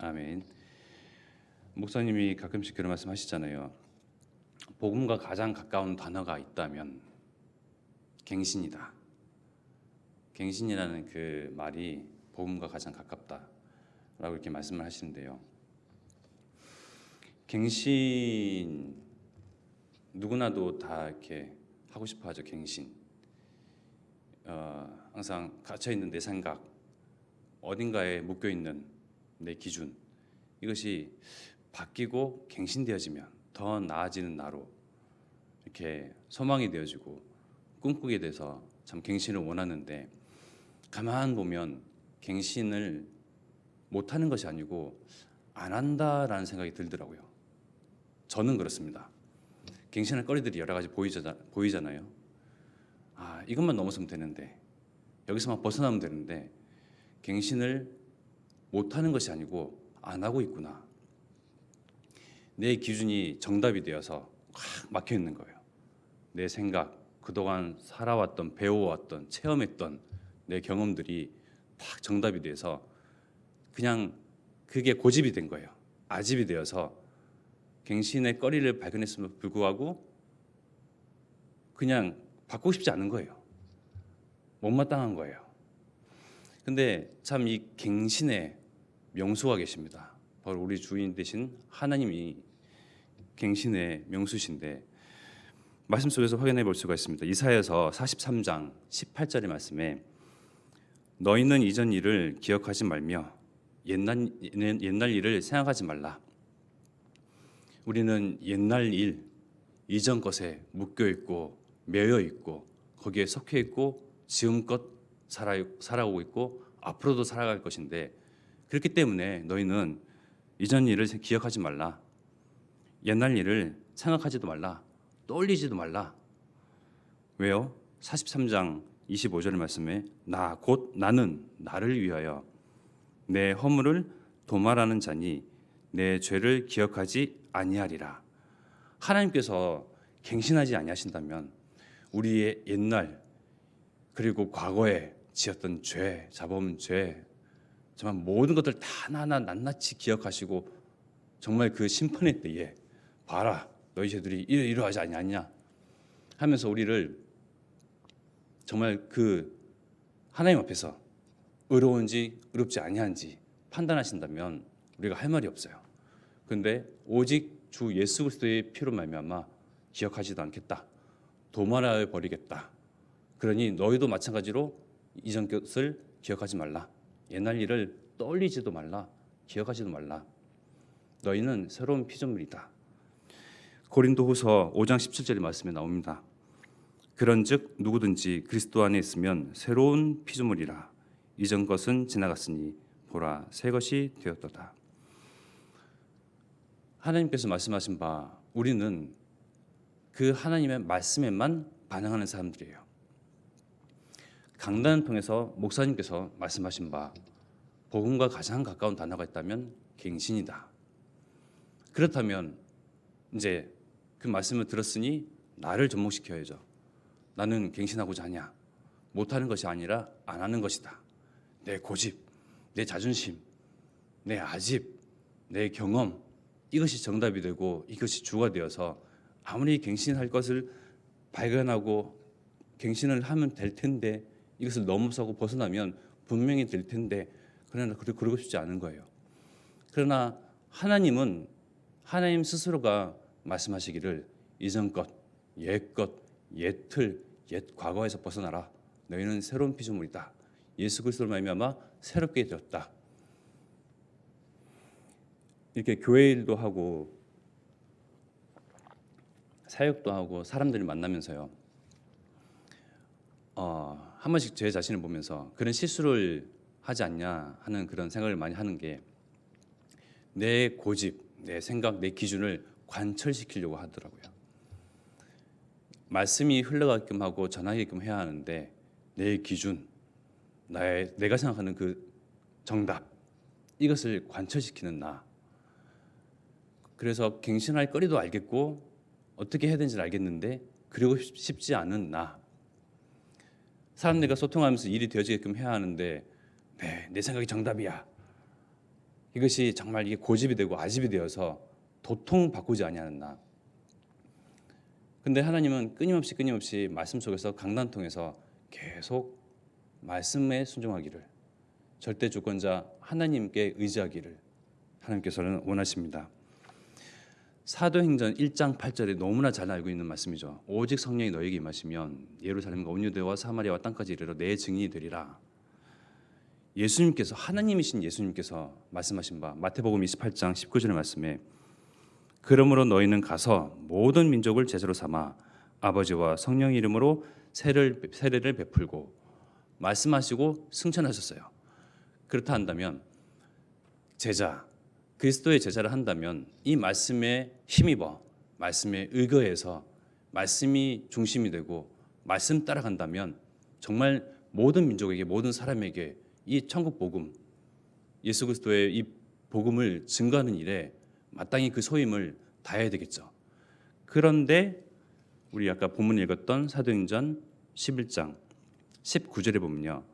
아멘. 목사님이 가끔씩 그런 말씀 하시잖아요. 복음과 가장 가까운 단어가 있다면 갱신이다. 갱신이라는 그 말이 복음과 가장 가깝다라고 이렇게 말씀을 하시는데요. 갱신 누구나도 다 이렇게 하고 싶어 하죠. 갱신. 항상 갇혀 있는 내 생각, 어딘가에 묶여 있는 내 기준, 이것이 바뀌고 갱신되어지면 더 나아지는 나로 이렇게 소망이 되어지고 꿈꾸게 돼서 참 갱신을 원하는데, 가만 보면 갱신을 못하는 것이 아니고 안 한다라는 생각이 들더라고요. 저는 그렇습니다. 갱신할 거리들이 여러 가지 보이잖아요. 이것만 넘어서면 되는데, 여기서만 벗어나면 되는데, 갱신을 못하는 것이 아니고 안 하고 있구나. 내 기준이 정답이 되어서 확 막혀 있는 거예요. 내 생각, 그동안 살아왔던, 배워왔던, 체험했던 내 경험들이 딱 정답이 돼서 그냥 그게 고집이 된 거예요. 아집이 되어서 갱신의 거리를 발견했음에도 불구하고 그냥 바꾸고 싶지 않은 거예요. 못마땅한 거예요. 근데 참 이 갱신의 명수가 계십니다. 바로 우리 주인 되신 하나님이 갱신의 명수신데, 말씀 속에서 확인해 볼 수가 있습니다. 이사야서 43장 18절의 말씀에 너희는 이전 일을 기억하지 말며 옛날 일을 생각하지 말라. 우리는 옛날 일, 이전 것에 묶여 있고 매여 있고 거기에 속해 있고 지금껏 살아오고 있고 앞으로도 살아갈 것인데, 그렇기 때문에 너희는 이전 일을 기억하지 말라. 옛날 일을 생각하지도 말라. 떠올리지도 말라. 왜요? 43장 25절의 말씀에 곧 나는 나를 위하여 내 허물을 도말하는 자니 내 죄를 기억하지 아니하리라. 하나님께서 갱신하지 아니하신다면 우리의 옛날 그리고 과거에 지었던 죄, 자범 죄, 정말 모든 것들 다 하나하나 낱낱이 기억하시고 정말 그 심판의 때에 봐라, 너희 죄들이 이러하지 아니하냐 하면서 우리를 정말 그 하나님 앞에서 의로운지 의롭지 아니한지 판단하신다면 우리가 할 말이 없어요. 그런데 오직 주 예수 그리스도의 피로 말미암아 기억하지도 않겠다, 도말하여 버리겠다. 그러니 너희도 마찬가지로 이전 것을 기억하지 말라. 옛날 일을 떠올리지도 말라. 기억하지도 말라. 너희는 새로운 피조물이다. 고린도후서 5장 17절의 말씀에 나옵니다. 그런즉 누구든지 그리스도 안에 있으면 새로운 피조물이라. 이전 것은 지나갔으니 보라 새 것이 되었도다. 하나님께서 말씀하신 바 우리는 그 하나님의 말씀에만 반응하는 사람들이에요. 강단을 통해서 목사님께서 말씀하신 바 복음과 가장 가까운 단어가 있다면 갱신이다. 그렇다면 이제 그 말씀을 들었으니 나를 접목시켜야죠. 나는 갱신하고자 하냐? 못하는 것이 아니라 안 하는 것이다. 내 고집, 내 자존심, 내 아집, 내 경험, 이것이 정답이 되고 이것이 주가 되어서 아무리 갱신할 것을 발견하고 갱신을 하면 될 텐데, 이것을 넘어서고 벗어나면 분명히 될 텐데, 그러나 그러고 싶지 않은 거예요. 그러나 하나님은 하나님 스스로가 말씀하시기를 이전 것, 옛 것, 옛 틀, 옛 과거에서 벗어나라. 너희는 새로운 피조물이다. 예수 그리스도로 말미암아 새롭게 되었다. 이렇게 교회 일도 하고 사역도 하고 사람들을 만나면서요, 한 번씩 제 자신을 보면서 그런 실수를 하지 않냐 하는 그런 생각을 많이 하는 게, 내 고집, 내 생각, 내 기준을 관철시키려고 하더라고요. 말씀이 흘러가게끔 하고 전하게끔 해야 하는데 내 기준, 내가 생각하는 그 정답, 이것을 관철시키는 나. 그래서 갱신할 거리도 알겠고 어떻게 해야 되는지 알겠는데 그러고 싶지 않은 나. 사람들과 소통하면서 일이 되어지게끔 해야 하는데 내 생각이 정답이야. 이것이 정말 이게 고집이 되고 아집이 되어서 도통 바꾸지 아니하였나. 근데 하나님은 끊임없이 말씀 속에서 강단 통해서 계속 말씀에 순종하기를, 절대 주권자 하나님께 의지하기를 하나님께서는 원하십니다. 사도행전 1장 8절에 너무나 잘 알고 있는 말씀이죠. 오직 성령이 너에게 임하시면 예루살렘과 온 유대와 사마리아와 땅까지 이르러 내 증인이 되리라. 예수님께서, 하나님이신 예수님께서 말씀하신 바 마태복음 28장 19절의 말씀에 그러므로 너희는 가서 모든 민족을 제자로 삼아 아버지와 성령의 이름으로 세례를 베풀고 말씀하시고 승천하셨어요. 그렇다 한다면 제자, 그리스도의 제자를 한다면 이 말씀에 힘입어 말씀에 의거해서 말씀이 중심이 되고 말씀 따라간다면 정말 모든 민족에게, 모든 사람에게 이 천국 복음, 예수 그리스도의 이 복음을 증거하는 일에 마땅히 그 소임을 다해야 되겠죠. 그런데 우리 아까 본문 읽었던 사도행전 11장 19절에 보면요,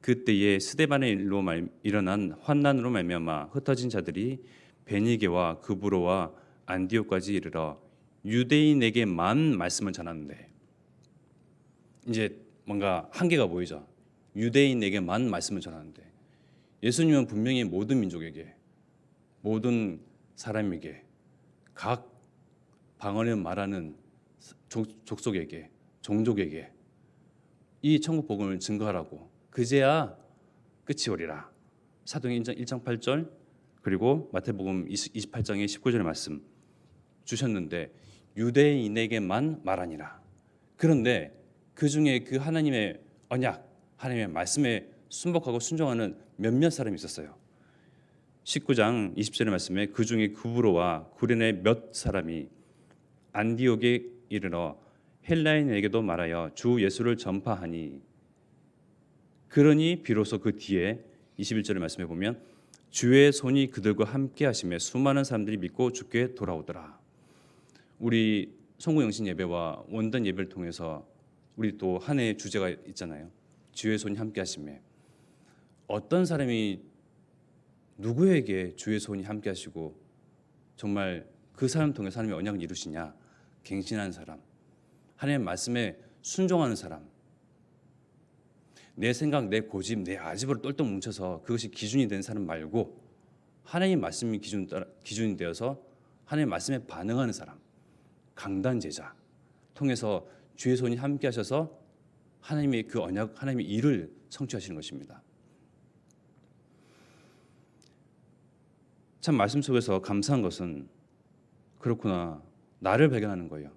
그때에 스데반의 일로 일어난 환난으로 말미암아 흩어진 자들이 베니게와 그브로와 안디옥까지 이르러 유대인에게만 말씀을 전하는데, 이제 뭔가 한계가 보이죠. 유대인에게만 말씀을 전하는데 예수님은 분명히 모든 민족에게, 모든 사람에게, 각 방언을 말하는 족속에게, 종족에게 이 천국 복음을 증거하라고, 그제야 끝이 오리라. 사도행전 1장 8절 그리고 마태복음 28장의 19절의 말씀 주셨는데 유대인에게만 말하니라. 그런데 그 중에 그 하나님의 언약, 하나님의 말씀에 순복하고 순종하는 몇몇 사람이 있었어요. 19장 20절의 말씀에 그 중에 구브로와 구레네 몇 사람이 안디옥에 이르러 헬라인에게도 말하여 주 예수를 전파하니, 그러니 비로소 그 뒤에 21절의 말씀에 보면 주의 손이 그들과 함께 하심에 수많은 사람들이 믿고 주께 돌아오더라. 우리 송구영신 예배와 원단 예배를 통해서 우리 또 한 해의 주제가 있잖아요. 주의 손이 함께 하심에, 어떤 사람이 누구에게 주의 손이 함께 하시고 정말 그 사람 통해서 하나님의 언약을 이루시냐? 갱신하는 사람, 하나님의 말씀에 순종하는 사람. 내 생각, 내 고집, 내 아집으로 똘똘 뭉쳐서 그것이 기준이 된 사람 말고 하나님의 말씀이 기준이 되어서 하나님의 말씀에 반응하는 사람, 강단 제자 통해서 주의 손이 함께 하셔서 하나님의 그 언약, 하나님의 일을 성취하시는 것입니다. 참 말씀 속에서 감사한 것은 그렇구나, 나를 발견하는 거예요.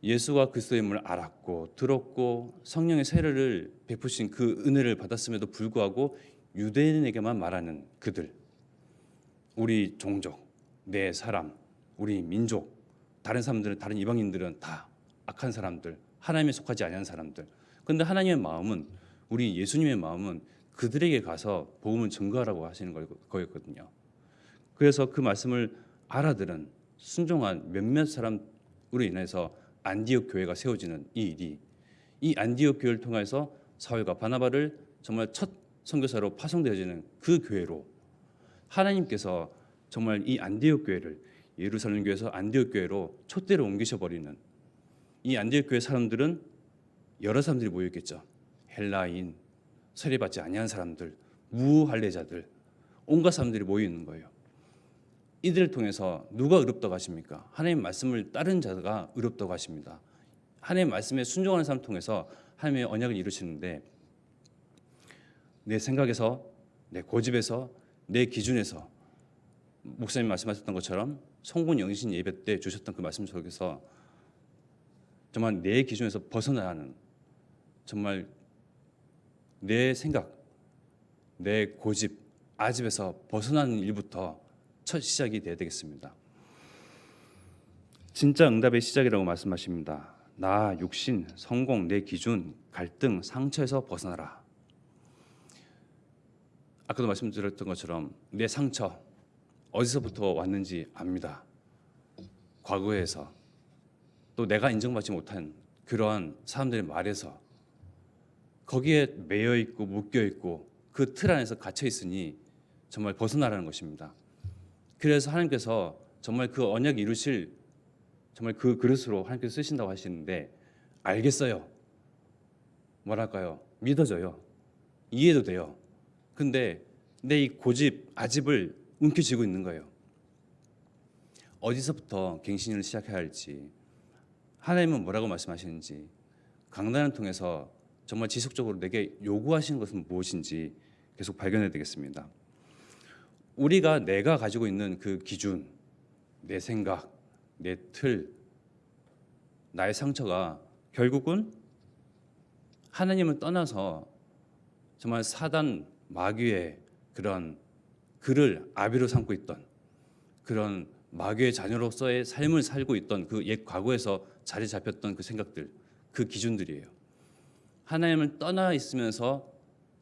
예수가 그리스도임을 알았고 들었고 성령의 세례를 베푸신 그 은혜를 받았음에도 불구하고 유대인에게만 말하는 그들, 우리 종족, 내 사람, 우리 민족, 다른 사람들은, 다른 이방인들은 다 악한 사람들, 하나님에 속하지 아니하는 사람들. 그런데 하나님의 마음은, 우리 예수님의 마음은 그들에게 가서 복음을 증거하라고 하시는 거였거든요. 그래서 그 말씀을 알아들은 순종한 몇몇 사람으로 인해서 안디옥 교회가 세워지는 이 일이, 이 안디옥 교회를 통해서 사울과 바나바를 정말 첫 선교사로 파송되어지는 그 교회로 하나님께서 정말 이 안디옥 교회를 예루살렘 교회에서 안디옥 교회로 촛대를 옮기셔 버리는, 이 안디옥 교회 사람들은 여러 사람들이 모여 있겠죠. 헬라인, 세례받지 아니한 사람들, 무할례자들, 온갖 사람들이 모여 있는 거예요. 이들을 통해서 누가 의롭다고 하십니까? 하나님의 말씀을 따른 자가 의롭다고 하십니다. 하나님의 말씀에 순종하는 사람 통해서 하나님의 언약을 이루시는데, 내 생각에서, 내 고집에서, 내 기준에서, 목사님 말씀하셨던 것처럼 성군 영신 예배 때 주셨던 그 말씀 속에서 정말 내 기준에서 벗어나는, 정말 내 생각, 내 고집, 아집에서 벗어나는 일부터 첫 시작이 돼야 되겠습니다. 진짜 응답의 시작이라고 말씀하십니다. 나, 육신, 성공, 내 기준, 갈등, 상처에서 벗어나라. 아까도 말씀드렸던 것처럼 내 상처 어디서부터 왔는지 압니다. 과거에서, 또 내가 인정받지 못한 그러한 사람들의 말에서 거기에 매여 있고 묶여 있고 그 틀 안에서 갇혀 있으니 정말 벗어나라는 것입니다. 그래서 하나님께서 정말 그 언약 이루실 정말 그 그릇으로 하나님께서 쓰신다고 하시는데 알겠어요. 뭐랄까요? 믿어져요. 이해도 돼요. 근데 내 이 고집, 아집을 움켜쥐고 있는 거예요. 어디서부터 갱신을 시작해야 할지, 하나님은 뭐라고 말씀하시는지, 강단을 통해서 정말 지속적으로 내게 요구하시는 것은 무엇인지 계속 발견해야 되겠습니다. 우리가 내가 가지고 있는 그 기준, 내 생각, 내 틀, 나의 상처가 결국은 하나님을 떠나서 정말 사단 마귀의 그런 그를 아비로 삼고 있던 그런 마귀의 자녀로서의 삶을 살고 있던 그 옛 과거에서 자리 잡혔던 그 생각들, 그 기준들이에요. 하나님을 떠나 있으면서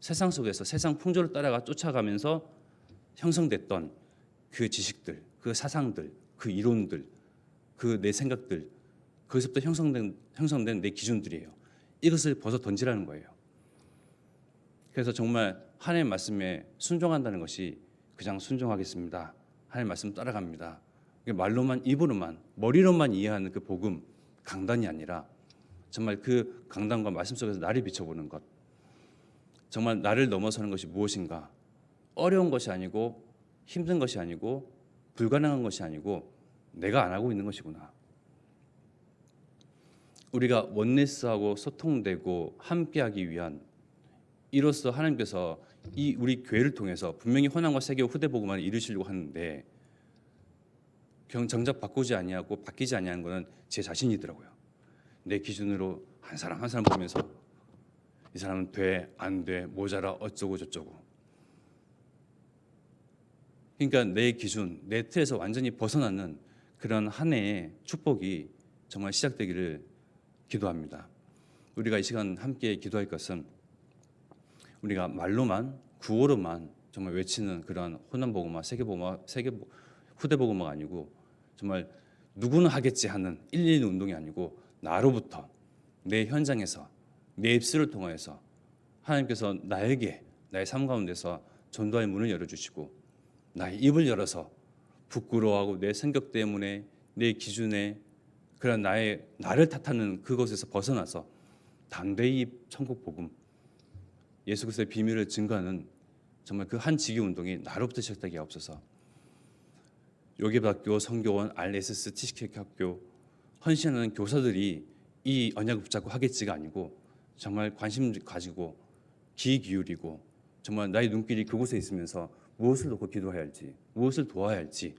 세상 속에서 세상 풍조를 따라가 쫓아가면서 형성됐던 그 지식들, 그 사상들, 그 이론들, 그 내 생각들, 거기서부터 형성된 내 기준들이에요. 이것을 벗어 던지라는 거예요. 그래서 정말 하나님의 말씀에 순종한다는 것이 그냥 순종하겠습니다. 하나님의 말씀 따라갑니다. 말로만 입으로만 머리로만 이해하는 그 복음 강단이 아니라 정말 그 강단과 말씀 속에서 나를 비춰보는 것. 정말 나를 넘어서는 것이 무엇인가? 어려운 것이 아니고 힘든 것이 아니고 불가능한 것이 아니고 내가 안 하고 있는 것이구나. 우리가 원네스하고 소통되고 함께하기 위한 이로써 하나님께서 이 우리 교회를 통해서 분명히 호남과 세계 후대 복음을 이루시려고 하는데 정작 바꾸지 아니하고 바뀌지 아니하는 것은 제 자신이더라고요. 내 기준으로 한 사람 한 사람 보면서 이 사람은 돼, 안 돼, 모자라, 어쩌고 저쩌고. 그러니까 내 기준, 내 틀에서 완전히 벗어나는 그런 한 해의 축복이 정말 시작되기를 기도합니다. 우리가 이 시간 함께 기도할 것은 우리가 말로만 구호로만 정말 외치는 그런 호남복음화, 세계복음화, 후대복음화가 아니고 정말 누구는 하겠지 하는 112 운동이 아니고 나로부터 내 현장에서 내 입술을 통하여서 하나님께서 나에게 나의 삶 가운데서 전도의 문을 열어주시고 나의 입을 열어서 부끄러워하고 내 성격 때문에 내 기준에 그런 나를 탓하는 그것에서 벗어나서 담대히 천국 복음 예수 그리스도의 비밀을 증거하는 정말 그 한 지기 운동이 나로부터 시작되게 하옵소서. 요괴학교, 성교원, RSS, TCK 학교 헌신하는 교사들이 이 언약을 붙잡고 하겠지가 아니고 정말 관심 가지고 귀 기울이고 정말 나의 눈길이 그곳에 있으면서 무엇을 놓고 기도해야 할지 무엇을 도와야 할지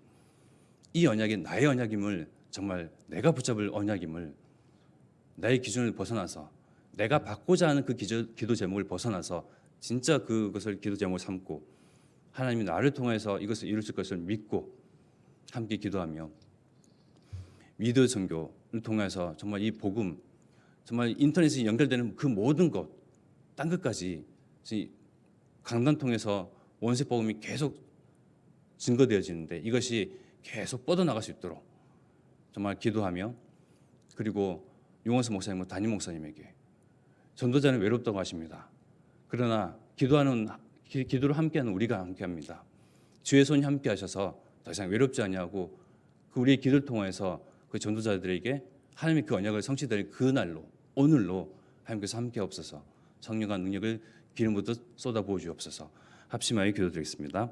이 언약이 나의 언약임을 정말 내가 붙잡을 언약임을 나의 기준을 벗어나서 내가 받고자 하는 그 기도 제목을 벗어나서 진짜 그것을 기도 제목을 삼고 하나님이 나를 통해서 이것을 이루실 것을 믿고 함께 기도하며 미디어 선교를 통해서 정말 이 복음 정말 인터넷에 연결되는 그 모든 것 딴 것까지 강단 통해서 원세 복음이 계속 증거되어지는데 이것이 계속 뻗어나갈 수 있도록 정말 기도하며 그리고 용원수 목사님과 담임 목사님에게 전도자는 외롭다고 하십니다. 그러나 기도를 함께하는 우리가 함께합니다. 주의 손이 함께하셔서 더 이상 외롭지 않냐고 그 우리의 기도를 통해서 그 전도자들에게 하나님의 그 언약을 성취될 그 날로 오늘로 하나님께서 함께하옵소서. 성령과 능력을 기름 부듯 쏟아부어 주옵소서. 합심하여 기도드리겠습니다.